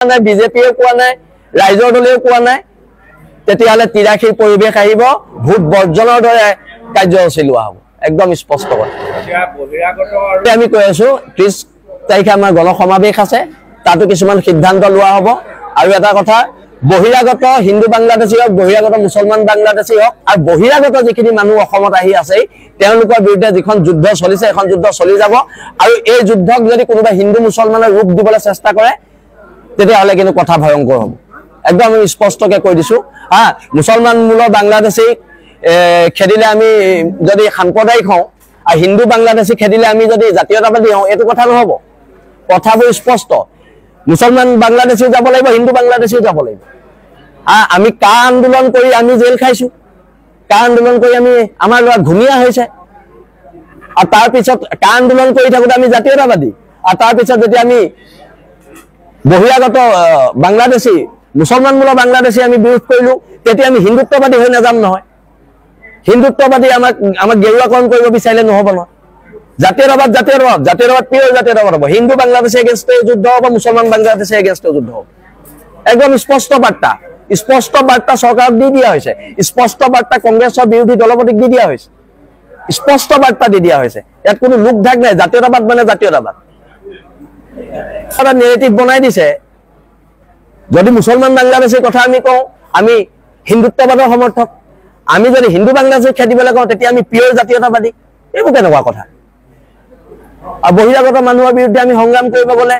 নাই, বিজেপিয়ে কোৱা নাই, ৰাইজৰ দলেও কোৱা নাই, তেতিয়াহ'লে তিৰাশীৰ পৰিৱেশ আহিব, ভোট বৰ্জনৰ দৰে কাৰ্যসূচী লোৱা হ'ব। একদম স্পষ্ট কথা। আমি কৈ আছো 30 তাৰিখে আমাৰ গণসমাৱেশ আছে, তাতো কিছুমান সিদ্ধান্ত লোৱা হ'ব। আৰু এটা কথা, বহিৰাগত হিন্দু বাংলাদেশী হওক, বহিৰাগত মুছলমান বাংলাদেশী হওক, আৰু বহিৰাগত যিখিনি মানুহ অসমত আহি আছে তেওঁলোকৰ বিৰুদ্ধে যিখন যুদ্ধ চলিছে এখন যুদ্ধ চলি যাব। আৰু এই যুদ্ধক যদি কোনোবা হিন্দু মুছলমানৰ ৰূপ দিবলৈ চেষ্টা কৰে তেতিয়াহ'লে কিন্তু কথা ভয়ংকৰ হ'ব। একদম আমি স্পষ্টকৈ কৈ দিছো। মুছলমান মূলৰ বাংলাদেশী খেদিলে আমি যদি সাম্প্ৰদায়িক হওঁ, আৰু হিন্দু বাংলাদেশী খেদিলে আমি যদি জাতীয়তাবাদী হওঁ, এইটো কথা নহ'ব। কথাবোৰ স্পষ্ট। মুছলমান বাংলাদেশীও যাব লাগিব, হিন্দু বাংলাদেশীও যাব লাগিব। আমি কা আন্দোলন কৰি আমি জেল খাইছো, কা আন্দোলন কৰি আমি আমাৰ ল'ৰা ঘূণীয়া হৈছে, আৰু তাৰপিছত কা আন্দোলন কৰি থাকোঁতে আমি জাতীয়তাবাদী, আৰু তাৰপিছত যেতিয়া আমি বহিৰাগত বাংলাদেশী মুছলমান মূলৰ বাংলাদেশী আমি বিৰোধ কৰিলোঁ, তেতিয়া আমি হিন্দুত্ববাদী হৈ নাযাম নহয়। হিন্দুত্ববাদী আমাক গেৰুৱাকৰণ কৰিব বিচাৰিলে নহ'ব নহয়। জাতীয়তাবাদ পিয়ৰ জাতীয়তাবাদ হ'ব। হিন্দু বাংলাদেশী এগেইনষ্টে যুদ্ধ হ'ব, মুছলমান বাংলাদেশী এগেইনষ্টে যুদ্ধ হ'ব। একদম স্পষ্ট বাৰ্তা চৰকাৰক দি দিয়া হৈছে, স্পষ্ট বাৰ্তা কংগ্ৰেছৰ বিৰোধী দলপতিক দি দিয়া হৈছে, স্পষ্ট বাৰ্তা দি দিয়া হৈছে। ইয়াত কোনো লোক ঢাক নাই। জাতীয়তাবাদ মানে জাতীয়তাবাদ। এটা নেৰেটিভ বনাই দিছে। যদি মুছলমান বাংলাদেশীৰ কথা আমি কওঁ, আমি হিন্দুত্ববাদৰ সমৰ্থক। আমি যদি হিন্দু বাংলাদেশীক খেদিবলৈ কওঁ, তেতিয়া আমি পিয়ৰ জাতীয়তাবাদী। এইবোৰ কেনেকুৱা কথা? আৰু বহিৰাগত মানুহৰ বিৰুদ্ধে আমি সংগ্ৰাম কৰিব গ'লে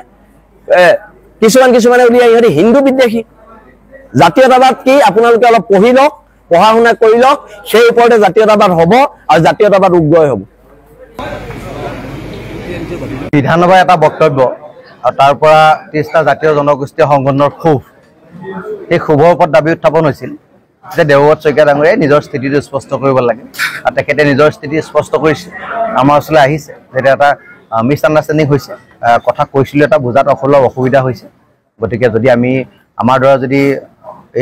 কিছুমানে উলিয়াই ইহঁতে হিন্দু বিদ্বেষী। জাতীয়তাবাদ কি আপোনালোকে অলপ পঢ়ি লওক, পঢ়া শুনা কৰি লওক, সেই ওপৰতে জাতীয়তাবাদ হ'ব, আৰু জাতীয়তাবাদ উগ্ৰই হ'ব। বিধানসভাৰ এটা বক্তব্য, আৰু তাৰ পৰা 30টা জাতীয় জনগোষ্ঠীয় সংগঠনৰ ক্ষোভ, সেই ক্ষোভৰ ওপৰত দাবী উত্থাপন হৈছিল যে দেৱব্ৰত শইকীয়া ডাঙৰীয়াই নিজৰ স্থিতিটো স্পষ্ট কৰিব লাগে। আৰু তেখেতে নিজৰ স্থিতি স্পষ্ট কৰিছে, আমাৰ ওচৰলৈ আহিছে, যেতিয়া এটা মিছ আণ্ডাৰষ্টেণ্ডিং হৈছে, কথা কৈছিলোঁ, এটা বুজাত অলপ অসুবিধা হৈছে। গতিকে যদি আমি আমাৰ দ্বাৰা যদি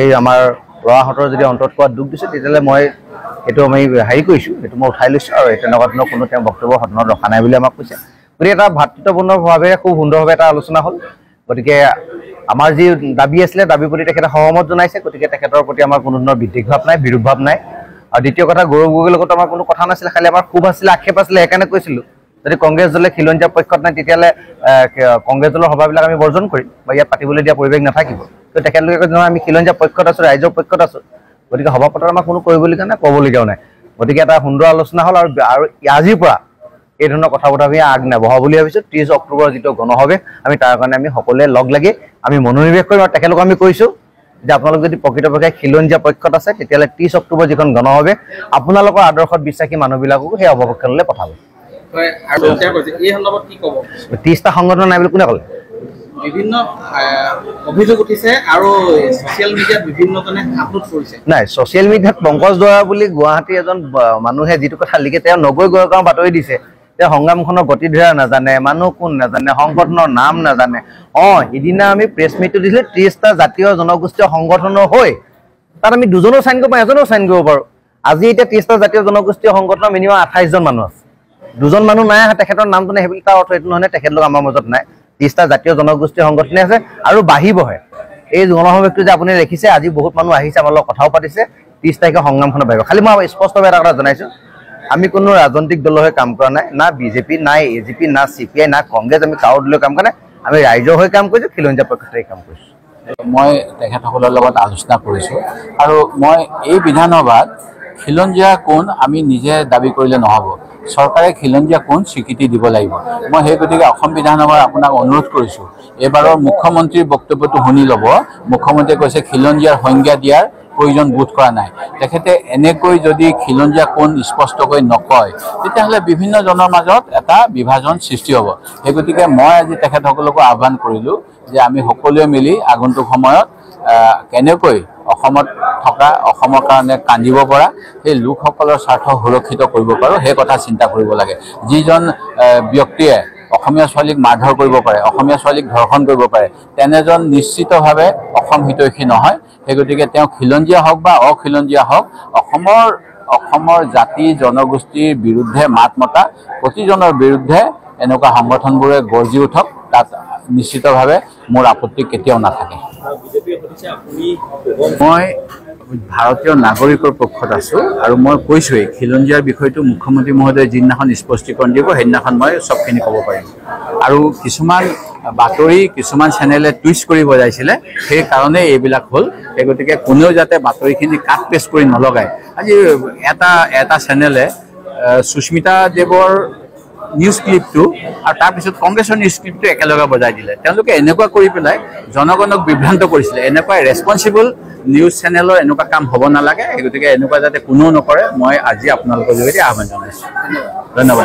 এই আমাৰ ল'ৰাহঁতৰ যদি অন্তৰত পোৱা দুখ দিছে, তেতিয়াহ'লে মই এইটো আমি হেৰি কৰিছোঁ, এইটো মই উঠাই লৈছোঁ। আৰু তেনেকুৱা ধৰণৰ কোনো তেওঁ বক্তব্য সদনত ৰখা নাই বুলি আমাক কৈছে। গতিকে এটা ভাতৃত্বপূৰ্ণভাৱে খুব সুন্দৰভাৱে এটা আলোচনা হ'ল। গতিকে আমাৰ যি দাবী আছিলে, দাবীৰ প্ৰতি তেখেতে সহমত জনাইছে। গতিকে তেখেতৰ প্ৰতি আমাৰ কোনো ধৰণৰ বিদ্বেষ ভাৱ নাই, বিৰোধ ভাৱ নাই। আৰু দ্বিতীয় কথা, গৌৰৱ গগৈৰ লগত আমাৰ কোনো কথা নাছিলে, খালি আমাৰ ক্ষোভ আছিলে, আক্ষেপ আছিলে। সেইকাৰণে কৈছিলোঁ, যদি কংগ্ৰেছ দলে খিলঞ্জীয়া পক্ষত নাই, তেতিয়াহ'লে কংগ্ৰেছ দলৰ সভাবিলাক আমি বৰ্জন কৰিম, বা ইয়াত পাতিবলৈ দিয়া পৰিৱেশ নাথাকিব। তো তেখেতলোকে কৈছে নহয়, আমি খিলঞ্জীয়া পক্ষত আছোঁ, ৰাইজৰ পক্ষত আছোঁ। গতিকে সভা পতাৰ আমাৰ কোনো কৰিবলগীয়া নাই, ক'বলগীয়াও নাই। গতিকে এটা সুন্দৰ আলোচনা হ'ল। আৰু আজিৰ পৰা এই ধৰণৰ কথা বতৰা আমি আগ নবঢ়াওঁ বুলি ভাবিছোঁ। 30 অক্টোবৰ যিটো গণসমাৱেশ, আমি তাৰ কাৰণে আমি সকলোৱে লগ লাগি আমি মনোনিৱেশ কৰিম। আৰু তেখেতলোকক আমি কৈছোঁ যে আপোনালোক যদি প্ৰকৃতপক্ষে খিলঞ্জীয়া পক্ষত আছে, তেতিয়াহ'লে 30 অক্টোবৰ যিখন গণসমাৱেশ, আপোনালোকৰ আদৰ্শত বিশ্বাসী মানুহবিলাককো সেই অৱক্ষণলৈ পঠাব। 30টা সংগঠন নাই বুলি কোনে ক'লে? বিভিন্ন অভিযোগ উঠিছে, আৰু ছ'চিয়েল মিডিয়াত বিভিন্নজনে আপলোড কৰিছে। নাই, ছ'চিয়েল মিডিয়াত পংকজ দৰা বুলি গুৱাহাটীৰ এজন মানুহে যিটো কথা লিখে, তেওঁ নগৈ গড়গাঁও বাতৰি দিছে। তেওঁ সংগ্ৰামখনৰ গতিধাৰা নাজানে, মানুহ কোন নাজানে, সংগঠনৰ নাম নাজানে। সিদিনা আমি প্ৰেছ মিটটো দিছিলোঁ 30টা জাতীয় জনগোষ্ঠীয় সংগঠনৰ হৈ, তাত আমি দুজনেও চাইন কৰিব পাৰোঁ, এজনেও চাইন কৰিব পাৰোঁ। আজি এতিয়া 30টা জাতীয় জনগোষ্ঠীয় সংগঠনৰ মিনিমাম 28জন মানুহ আছে। দুজন মানুহ নাই, তেখেতৰ নামটো নাই, সেইবুলি তাৰ অৰ্থ এইটো নহয় তেখেতলোক আমাৰ মাজত নাই। 30টা জাতীয় জনগোষ্ঠীয় সংগঠনে আছে, আৰু বাঢ়িবহে। এই গণসমাৱেশটো যে আপুনি দেখিছে, আজি বহুত মানুহ আহিছে, আমাৰ লগত কথাও পাতিছে। 30 তাৰিখে সংগ্ৰামখনত বাঢ়িব। খালি মই স্পষ্টভাৱে এটা কথা জনাইছোঁ, আমি কোনো ৰাজনৈতিক দলৰ হৈ কাম কৰা নাই, না বিজেপি, নাই AGP, না CPI, না কংগ্ৰেছ, আমি কাৰো দলৰ কাম কৰা নাই। আমি ৰাইজৰ হৈ কাম কৰিছোঁ, খিলঞ্জীয়া পক্ষতে কাম কৰিছোঁ। মই তেখেতসকলৰ লগত আলোচনা কৰিছোঁ, আৰু মই এই বিধানসভাত খিলঞ্জীয়া কোন আমি নিজে দাবী কৰিলে নহ'ব, চৰকাৰে খিলঞ্জীয়া কোন স্বীকৃতি দিব লাগিব। মই সেই গতিকে অসম বিধানসভাৰ আপোনাক অনুৰোধ কৰিছোঁ, এইবাৰৰ মুখ্যমন্ত্ৰীৰ বক্তব্যটো শুনি ল'ব। মুখ্যমন্ত্ৰীয়ে কৈছে খিলঞ্জীয়াৰ সংজ্ঞা দিয়াৰ প্ৰয়োজন বোধ কৰা নাই। তেখেতে এনেকৈ যদি খিলঞ্জীয়া কোন স্পষ্টকৈ নকয়, তেতিয়াহ'লে বিভিন্ন জনৰ মাজত এটা বিভাজন সৃষ্টি হ'ব। সেই গতিকে মই আজি তেখেতসকলকো আহ্বান কৰিলোঁ যে আমি সকলোৱে মিলি আগন্তুক সময়ত কেনেকৈ অসমত থকা, অসমৰ কাৰণে কান্দিব পৰা সেই লোকসকলৰ স্বাৰ্থ সুৰক্ষিত কৰিব পাৰোঁ, সেই কথা চিন্তা কৰিব লাগে। যিজন ব্যক্তিয়ে অসমীয়া ছোৱালীক মাৰধৰ কৰিব পাৰে, অসমীয়া ছোৱালীক ধৰ্ষণ কৰিব পাৰে, তেনেজন নিশ্চিতভাৱে অসম হিতৈষী নহয়। সেই গতিকে তেওঁ খিলঞ্জীয়া হওক বা অখিলঞ্জীয়া হওক, অসমৰ জাতি জনগোষ্ঠীৰ বিৰুদ্ধে মাত মতা প্ৰতিজনৰ বিৰুদ্ধে এনেকুৱা সংগঠনবোৰে গৰ্জি উঠক, তাত নিশ্চিতভাৱে মোৰ আপত্তি কেতিয়াও নাথাকে। মই ভাৰতীয় নাগৰিকৰ পক্ষত আছোঁ আৰু মই কৈছোঁৱেই খিলঞ্জীয়াৰ বিষয়টো মুখ্যমন্ত্ৰী মহোদয়ে যিদিনাখন স্পষ্টীকৰণ দিব সেইদিনাখন মই চবখিনি ক'ব পাৰিম। আৰু কিছুমান বাতৰি কিছুমান চেনেলে টুইষ্ট কৰি বজাইছিলে, সেইকাৰণে এইবিলাক হ'ল। সেই গতিকে কোনেও যাতে বাতৰিখিনি কাট পেষ্ট কৰি নলগায়। আজি এটা চেনেলে সুস্মিতা দেৱৰ নিউজ ক্লিপটো আৰু তাৰপিছত কংগ্ৰেছৰ নিউজ ক্লিপটো একেলগে বজাই দিলে। তেওঁলোকে এনেকুৱা কৰি পেলাই জনগণক বিভ্ৰান্ত কৰিছিলে। এনেকুৱা ৰেছপনচিবল নিউজ চেনেলৰ এনেকুৱা কাম হ'ব নালাগে। সেই গতিকে এনেকুৱা যাতে কোনেও নকৰে মই আজি আপোনালোকৰ যোগেদি আহ্বান জনাইছোঁ। ধন্যবাদ।